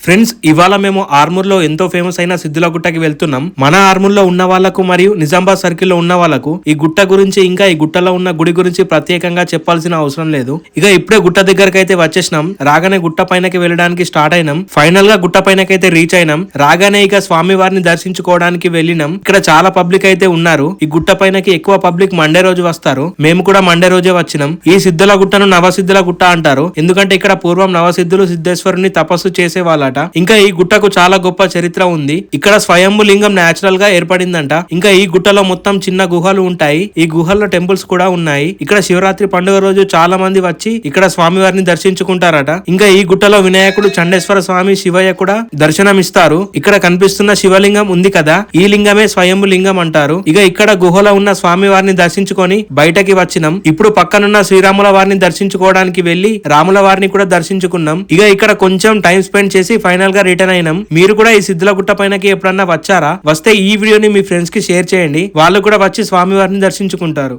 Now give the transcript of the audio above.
Friends, ఇవాళ మేము ఆర్మూర్ లో ఎంతో ఫేమస్ అయిన సిద్ధుల గుట్టకి వెళ్తున్నాం. మన ఆర్మూర్ లో ఉన్న వాళ్లకు మరియు నిజామాబాద్ సర్కిల్ లో ఉన్న వాళ్లకు ఈ గుట్ట గురించి ఇంకా ఈ గుట్టలో ఉన్న గుడి గురించి ప్రత్యేకంగా చెప్పాల్సిన అవసరం లేదు. ఇక ఇప్పుడే గుట్ట దగ్గరకు అయితే వచ్చేసినాం. రాగానే గుట్ట పైనకి వెళ్ళడానికి స్టార్ట్ అయినాం. ఫైనల్ గా గుట్ట పైనకైతే రీచ్ అయినాం. రాగానే ఇక స్వామి వారిని దర్శించుకోవడానికి వెళ్ళినాం. ఇక్కడ చాలా పబ్లిక్ అయితే ఉన్నారు. ఈ గుట్ట పైనకి ఎక్కువ పబ్లిక్ మండే రోజు వస్తారు. మేము కూడా మండే రోజే వచ్చినాం. ఈ సిద్ధుల గుట్టను నవసిద్ధుల గుట్ట అంటారు. ఎందుకంటే ఇక్కడ పూర్వం నవసిద్ధులు సిద్ధేశ్వరుని తపస్సు చేసే వాళ్ళ. ఇంకా ఈ గుట్టకు చాలా గొప్ప చరిత్ర ఉంది. ఇక్కడ స్వయంభు లింగం నేచురల్ గా ఏర్పడిందంట. ఇంకా ఈ గుట్టలో మొత్తం చిన్న గుహలు ఉంటాయి. ఈ గుహల్లో టెంపుల్స్ కూడా ఉన్నాయి. ఇక్కడ శివరాత్రి పండుగ రోజు చాలా మంది వచ్చి ఇక్కడ స్వామి వారిని దర్శించుకుంటారట. ఇంకా ఈ గుట్టలో వినాయకుడు, చండేశ్వర స్వామి, శివయ్య కూడా దర్శనమిస్తారు. ఇక్కడ కనిపిస్తున్న శివలింగం ఉంది కదా, ఈ లింగమే స్వయంభు లింగం అంటారు. ఇక ఇక్కడ గుహలో ఉన్న స్వామి వారిని దర్శించుకొని బయటకి వచ్చినాం. ఇప్పుడు పక్కనున్న శ్రీరాముల వారిని దర్శించుకోవడానికి వెళ్లి రాముల వారిని కూడా దర్శించుకున్నాం. ఇక ఇక్కడ కొంచెం టైం స్పెండ్ చేసి ఫైనల్ గా రిటర్న్ అయినాం. మీరు కూడా ఈ సిద్ధుల గుట్ట పైనకి ఎప్పుడన్నా వచ్చారా? వస్తే ఈ వీడియోని మీ ఫ్రెండ్స్ కి షేర్ చేయండి. వాళ్ళు కూడా వచ్చి స్వామి వారిని దర్శించుకుంటారు.